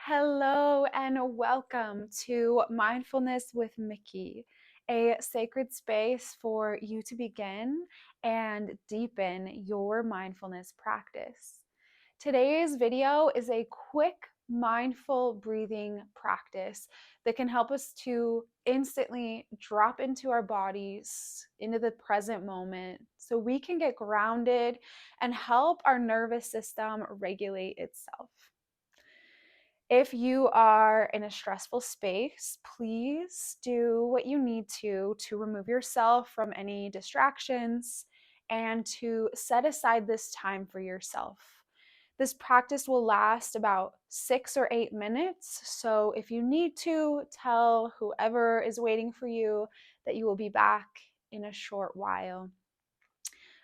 Hello and welcome to Mindfulness with Myckie, a sacred space for you to begin and deepen your mindfulness practice. Today's video is a quick mindful breathing practice that can help us to instantly drop into our bodies, into the present moment, so we can get grounded and help our nervous system regulate itself. If you are in a stressful space, please do what you need to remove yourself from any distractions and to set aside this time for yourself. This practice will last about 6 or 8 minutes. So if you need to, tell whoever is waiting for you that you will be back in a short while.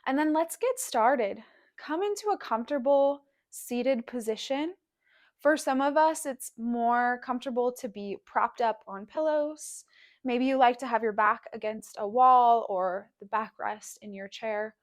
And then let's get started. Come into a comfortable seated position. For some of us, it's more comfortable to be propped up on pillows. Maybe you like to have your back against a wall or the backrest in your chair.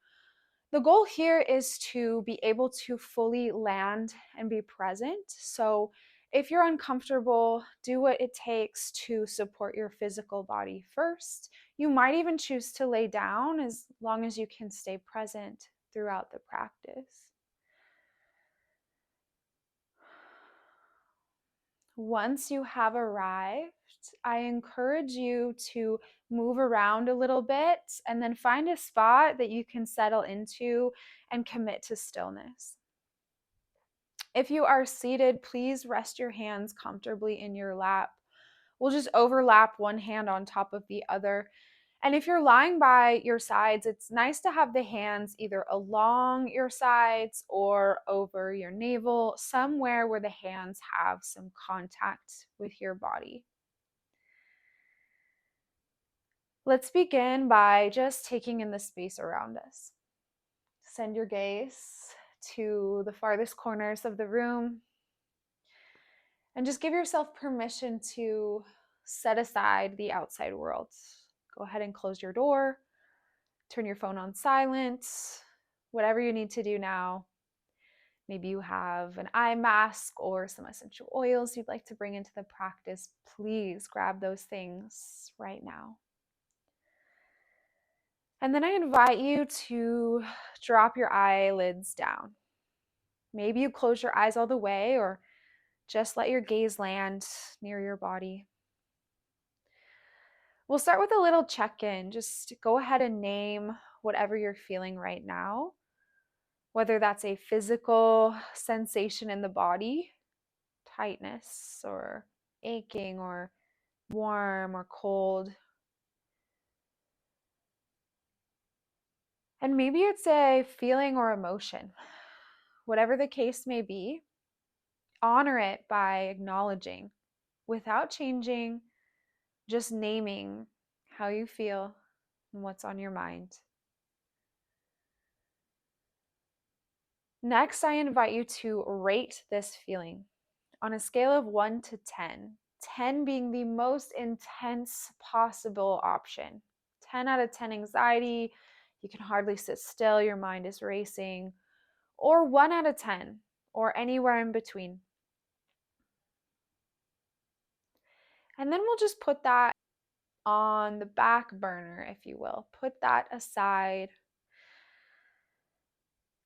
The goal here is to be able to fully land and be present. So if you're uncomfortable, do what it takes to support your physical body first. You might even choose to lay down as long as you can stay present throughout the practice. Once you have arrived, I encourage you to move around a little bit and then find a spot that you can settle into and commit to stillness. If you are seated, please rest your hands comfortably in your lap. We'll just overlap one hand on top of the other. And if you're lying by your sides, it's nice to have the hands either along your sides or over your navel, somewhere where the hands have some contact with your body. Let's begin by just taking in the space around us. Send your gaze to the farthest corners of the room and just give yourself permission to set aside the outside world. Go ahead and close your door. Turn your phone on silent, whatever you need to do now. Maybe you have an eye mask or some essential oils you'd like to bring into the practice. Please grab those things right now. And then I invite you to drop your eyelids down. Maybe you close your eyes all the way or just let your gaze land near your body. We'll start with a little check-in. Just go ahead and name whatever you're feeling right now, whether that's a physical sensation in the body, tightness or aching or warm or cold. And maybe it's a feeling or emotion. Whatever the case may be, honor it by acknowledging without changing, just naming how you feel and what's on your mind. Next, I invite you to rate this feeling on a scale of 1 to 10, 10 being the most intense possible option. 10 out of 10 anxiety, you can hardly sit still, your mind is racing, or 1 out of 10, or anywhere in between. And then we'll just put that on the back burner, if you will. Put that aside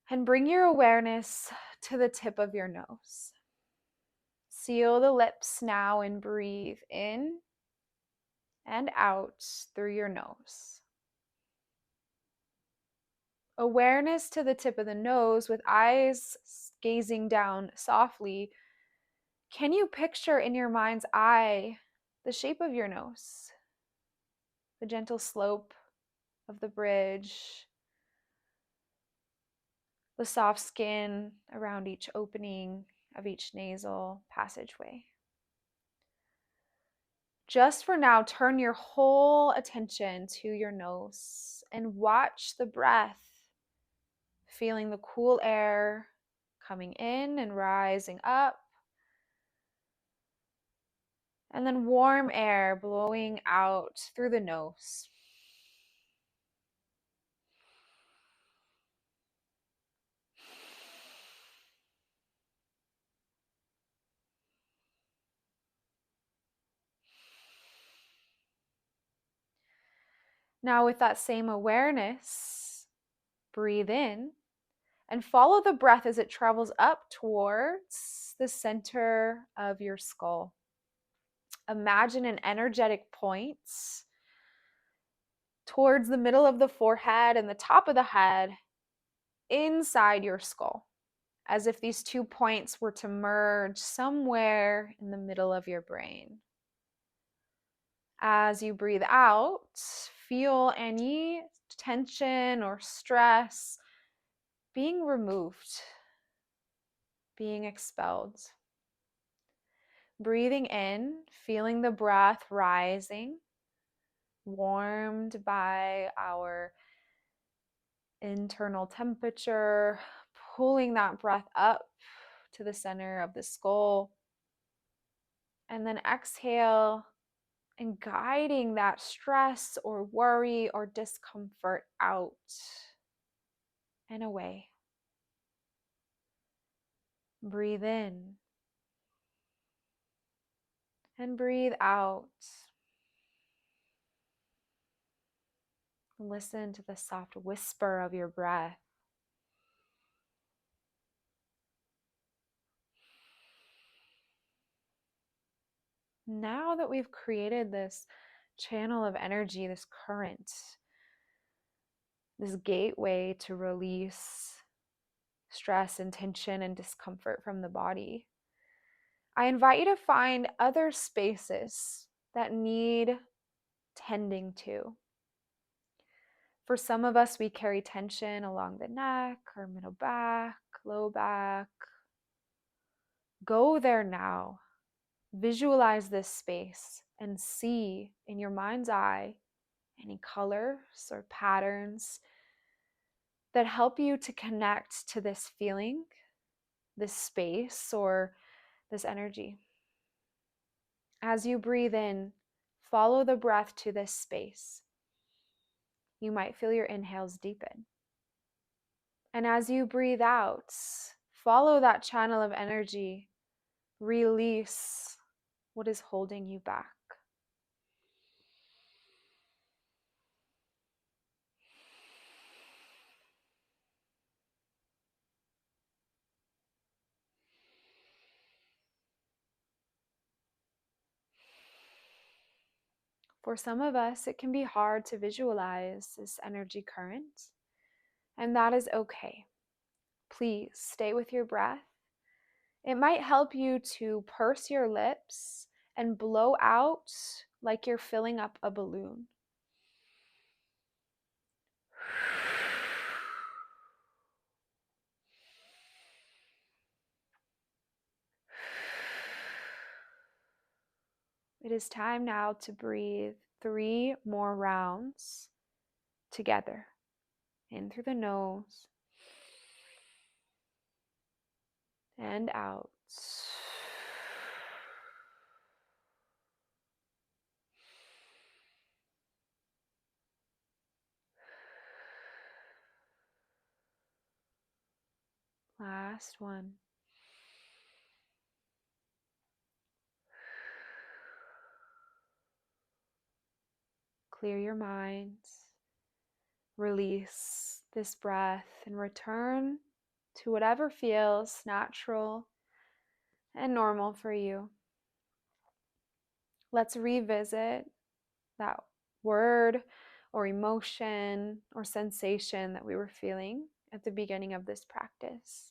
and bring your awareness to the tip of your nose. Seal the lips now and breathe in and out through your nose. Awareness to the tip of the nose with eyes gazing down softly. Can you picture in your mind's eye the shape of your nose? The gentle slope of the bridge, the soft skin around each opening of each nasal passageway. Just for now, turn your whole attention to your nose and watch the breath, feeling the cool air coming in and rising up, and then warm air blowing out through the nose. Now, with that same awareness, breathe in and follow the breath as it travels up towards the center of your skull. Imagine an energetic point towards the middle of the forehead and the top of the head inside your skull, as if these 2 points were to merge somewhere in the middle of your brain. As you breathe out, feel any tension or stress being removed, being expelled. Breathing in, feeling the breath rising, warmed by our internal temperature, pulling that breath up to the center of the skull. And then exhale and guiding that stress or worry or discomfort out and away. Breathe in and breathe out. Listen to the soft whisper of your breath. Now that we've created this channel of energy, this current, this gateway to release stress and tension and discomfort from the body, I invite you to find other spaces that need tending to. For some of us, we carry tension along the neck or middle back, low back. Go there now. Visualize this space and see in your mind's eye any colors or patterns that help you to connect to this feeling, this space, or this energy. As you breathe in, follow the breath to this space. You might feel your inhales deepen. And as you breathe out, follow that channel of energy. Release what is holding you back. For some of us, it can be hard to visualize this energy current, and that is okay. Please stay with your breath. It might help you to purse your lips and blow out like you're filling up a balloon. It is time now to breathe 3 more rounds together. In through the nose and out. Last one. Clear your mind. Release this breath and return to whatever feels natural and normal for you. Let's revisit that word or emotion or sensation that we were feeling at the beginning of this practice.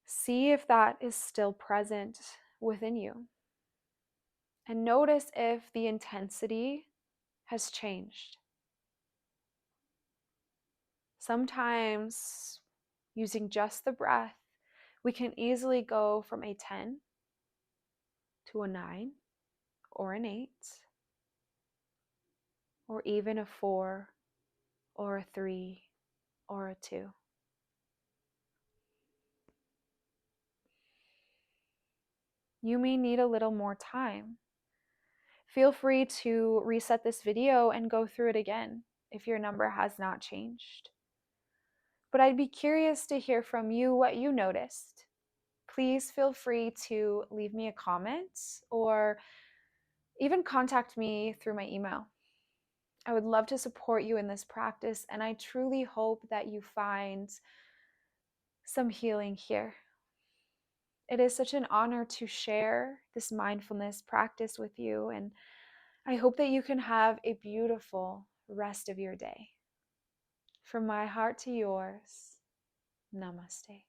See if that is still present within you. And notice if the intensity has changed. Sometimes, using just the breath, we can easily go from a 10 to a 9 or an 8 or even a 4 or a 3 or a 2. You may need a little more time. Feel free to reset this video and go through it again if your number has not changed. But I'd be curious to hear from you what you noticed. Please feel free to leave me a comment, or even contact me through my email. I would love to support you in this practice, and I truly hope that you find some healing here. It is such an honor to share this mindfulness practice with you, and I hope that you can have a beautiful rest of your day. From my heart to yours, namaste.